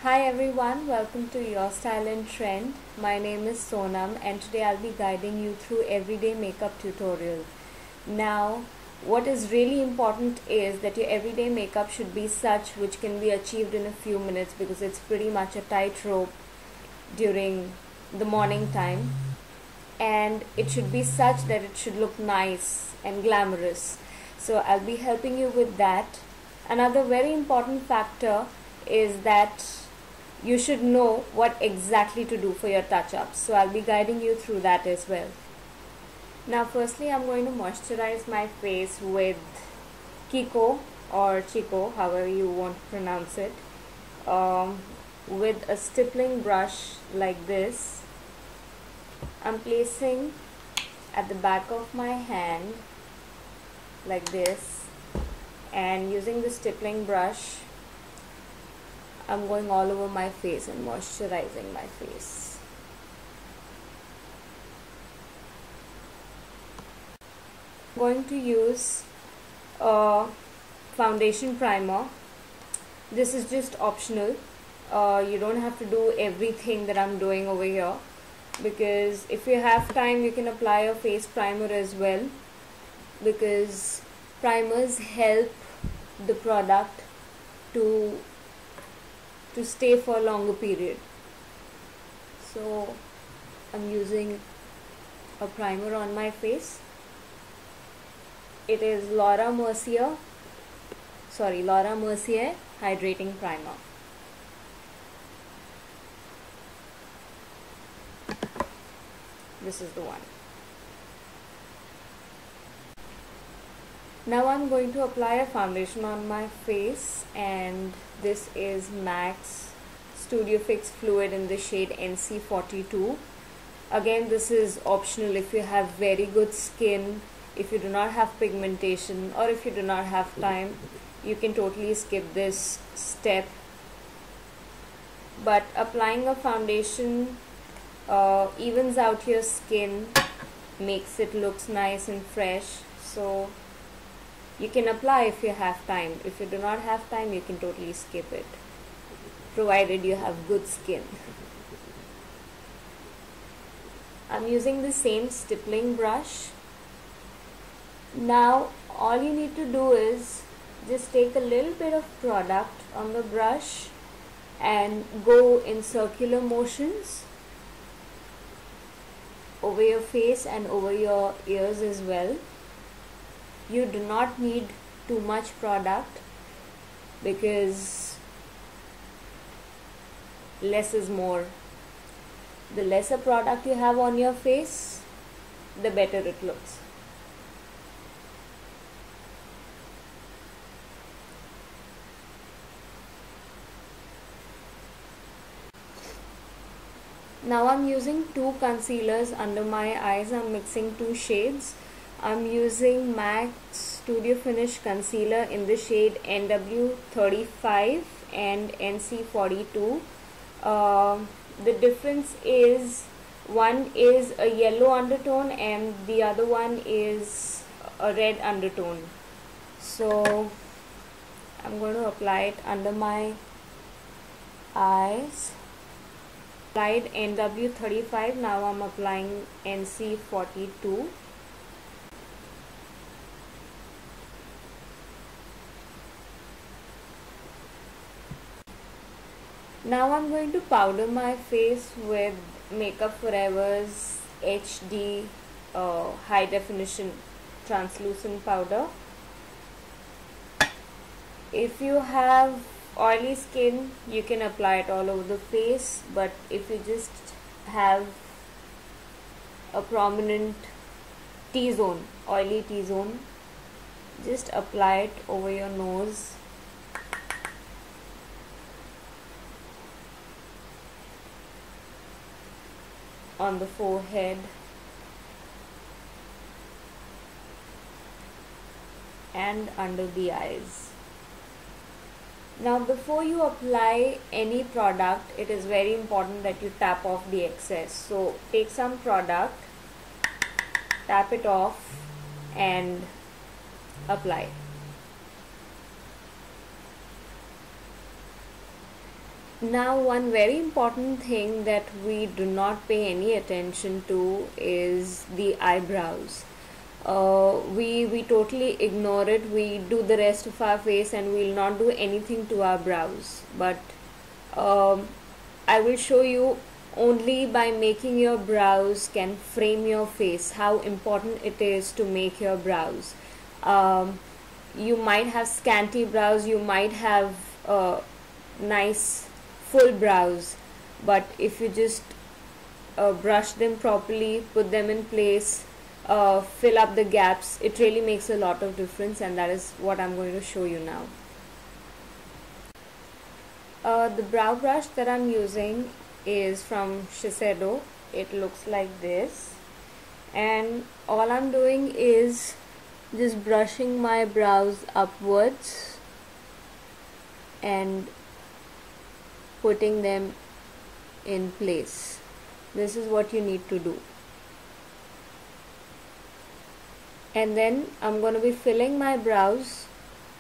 Hi everyone, welcome to Your Style and Trend. My name is Sonam and today I'll be guiding you through everyday makeup tutorial. Now, what is really important is that your everyday makeup should be such which can be achieved in a few minutes because it's pretty much a tightrope during the morning time, and it should be such that it should look nice and glamorous. So I'll be helping you with that. Another very important factor is that you should know what exactly to do for your touch-ups. So I'll be guiding you through that as well. Now firstly I'm going to moisturize my face with Kiko or Chico, however you want to pronounce it, with a stippling brush like this. I'm placing at the back of my hand like this, and using the stippling brush I'm going all over my face and moisturizing my face. I'm going to use a foundation primer. This is just optional. You don't have to do everything that I'm doing over here, because if you have time you can apply a face primer as well, because primers help the product to stay for a longer period. So I'm using a primer on my face. It is Laura Mercier hydrating primer. This is the one. Now I'm going to apply a foundation on my face, and this is MAC's Studio Fix Fluid in the shade NC42. Again, this is optional. If you have very good skin, if you do not have pigmentation, or if you do not have time, you can totally skip this step. But applying a foundation evens out your skin, makes it looks nice and fresh. So you can apply if you have time. If you do not have time, you can totally skip it, provided you have good skin. I'm using the same stippling brush. Now all you need to do is just take a little bit of product on the brush and go in circular motions over your face and over your ears as well. You do not need too much product, because less is more. The lesser product you have on your face, the better it looks. Now I'm using two concealers under my eyes. I'm mixing two shades. I'm using MAC's Studio Finish Concealer in the shade NW35 and NC42. The difference is one is a yellow undertone and the other one is a red undertone. So I'm going to apply it under my eyes. Applied NW35, now I'm applying NC42. Now I'm going to powder my face with Makeup Forever's HD High Definition Translucent Powder. If you have oily skin, you can apply it all over the face, but if you just have a prominent T-zone, oily T-zone, just apply it over your nose. On the forehead and under the eyes. Now before you apply any product, it is very important that you tap off the excess. So take some product, tap it off and apply. Now, one very important thing that we do not pay any attention to is the eyebrows. We totally ignore it. We do the rest of our face and we'll not do anything to our brows. But I will show you only by making your brows can frame your face, how important it is to make your brows. You might have scanty brows, you might have nice full brows, but if you just brush them properly, put them in place, fill up the gaps, it really makes a lot of difference, and that is what I'm going to show you now. The brow brush that I'm using is from Shiseido. It looks like this, and all I'm doing is just brushing my brows upwards and putting them in place. This is what you need to do. And then I'm going to be filling my brows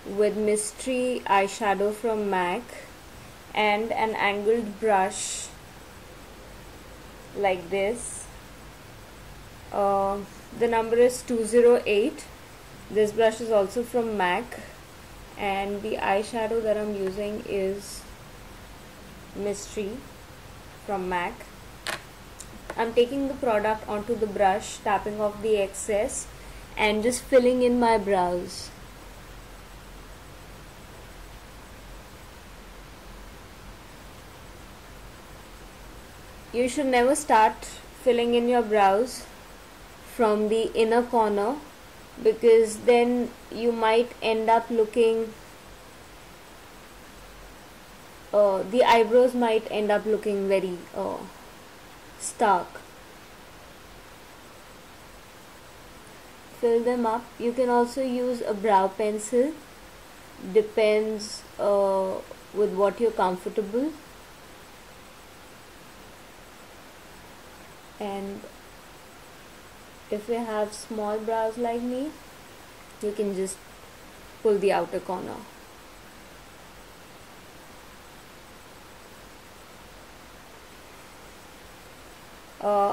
with Mystery eyeshadow from MAC and an angled brush like this. The number is 208. This brush is also from MAC, and the eyeshadow that I'm using is Mystery from MAC. I'm taking the product onto the brush, tapping off the excess and just filling in my brows. You should never start filling in your brows from the inner corner, because then you might end up looking the eyebrows might end up looking very stark. Fill them up. You can also use a brow pencil, depends with what you're comfortable. And if you have small brows like me, you can just pull the outer corner.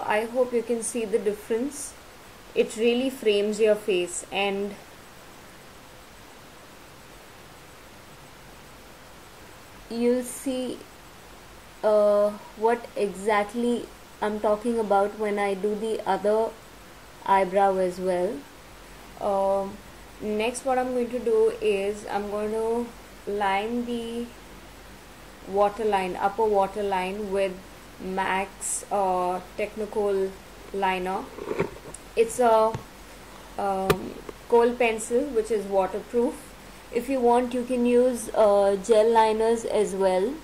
I hope you can see the difference. It really frames your face, and you'll see what exactly I'm talking about when I do the other eyebrow as well. Next, what I'm going to do is I'm going to line the waterline, upper waterline, with MAC's Technicolor liner. It's a kohl pencil which is waterproof. If you want, you can use gel liners as well.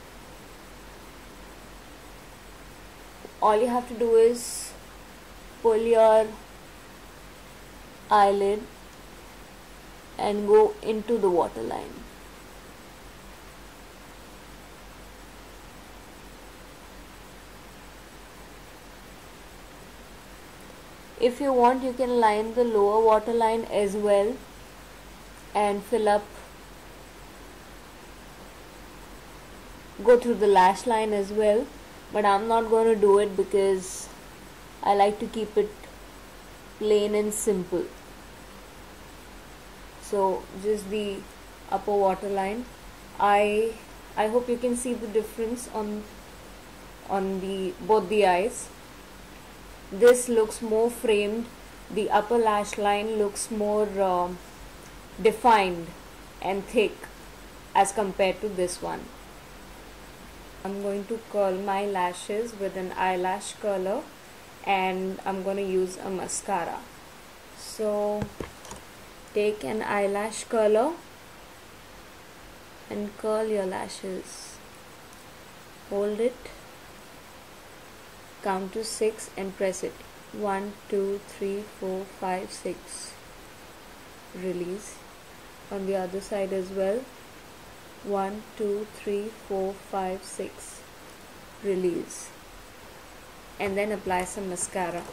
All you have to do is pull your eyelid and go into the waterline. If you want, you can line the lower waterline as well and fill up, go through the lash line as well, but I'm not going to do it because I like to keep it plain and simple. So just the upper waterline. I hope you can see the difference on the both the eyes. This looks more framed. The upper lash line looks more defined and thick as compared to this one. I'm going to curl my lashes with an eyelash curler, and I'm going to use a mascara. So take an eyelash curler and curl your lashes. Hold it, count to 6 and press it. 1, 2, 3, 4, 5, 6. Release. On the other side as well. 1, 2, 3, 4, 5, 6. Release. And then apply some mascara.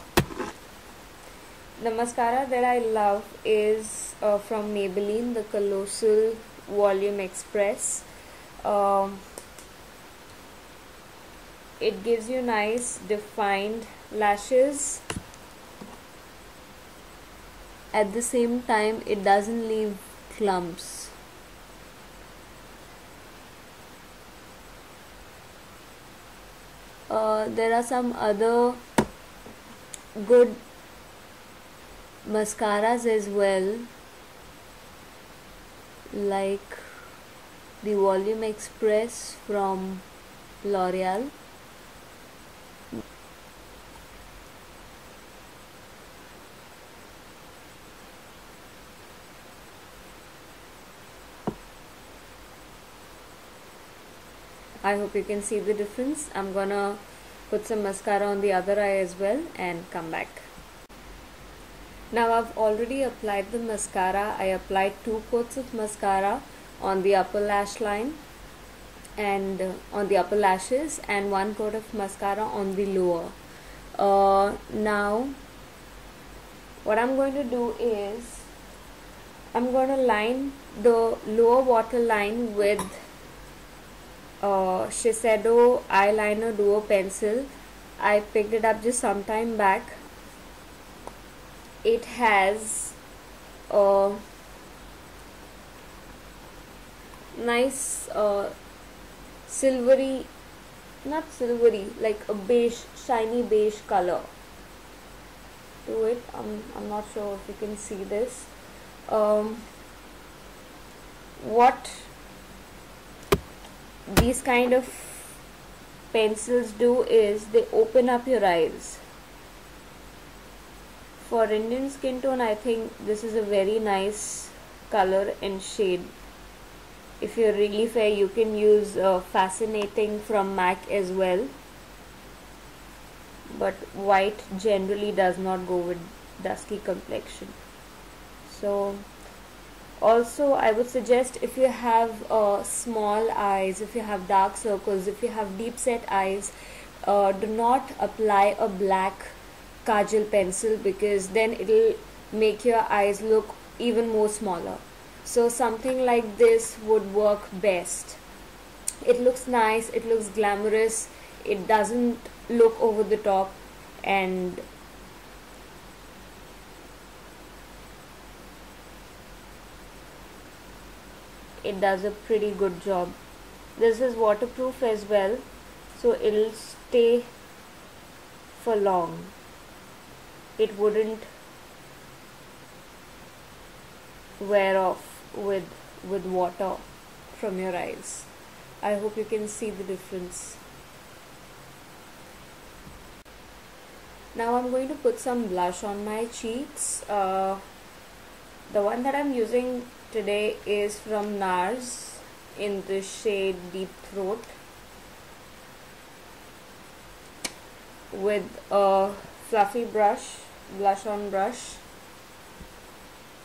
The mascara that I love is from Maybelline, the Colossal Volume Express. it gives you nice defined lashes. At the same time, it doesn't leave clumps. There are some other good mascaras as well, like the Volume Express from L'Oreal. I hope you can see the difference. I'm gonna put some mascara on the other eye as well and come back. Now I've already applied the mascara. I applied 2 coats of mascara on the upper lash line and on the upper lashes, and 1 coat of mascara on the lower. Now what I'm going to do is I'm going to line the lower waterline with Shiseido eyeliner duo pencil. I picked it up just some time back. It has a nice silvery, not silvery, like a beige, shiny beige color to it. I'm not sure if you can see this. What these kind of pencils do is they open up your eyes. For Indian skin tone, I think this is a very nice color and shade. If you're really fair, you can use Fascinating from MAC as well, but white generally does not go with dusky complexion. So also I would suggest, if you have small eyes, if you have dark circles, if you have deep set eyes, do not apply a black kajal pencil, because then it'll make your eyes look even more smaller. So something like this would work best. It looks nice, it looks glamorous, it doesn't look over the top, and it does a pretty good job. This is waterproof as well, so it'll stay for long. It wouldn't wear off with water from your eyes. I hope you can see the difference. Now I'm going to put some blush on my cheeks. The one that I'm using today is from NARS in the shade Deep Throat, with a fluffy brush, blush on brush.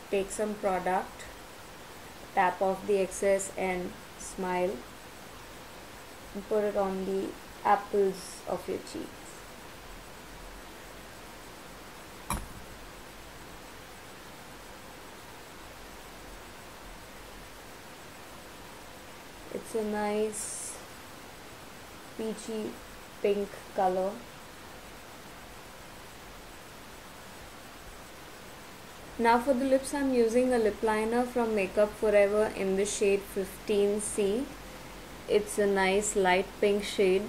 Take some product, tap off the excess and smile, and put it on the apples of your cheeks. It's a nice peachy pink color. Now for the lips, I'm using a lip liner from Makeup Forever in the shade 15C. It's a nice light pink shade.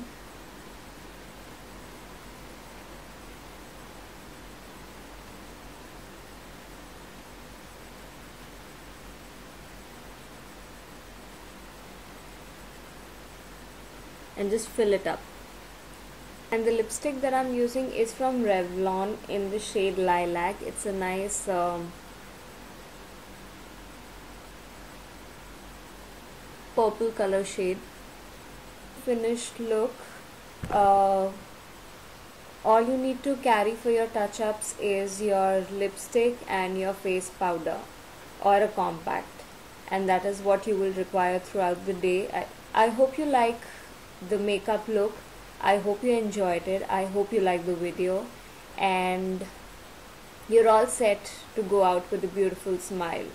And just fill it up. And the lipstick that I'm using is from Revlon in the shade Lilac. It's a nice purple color shade. Finished look. All you need to carry for your touch-ups is your lipstick and your face powder or a compact, and that is what you will require throughout the day. I hope you like the makeup look. I hope you enjoyed it. I hope you liked the video, and you're all set to go out with a beautiful smile.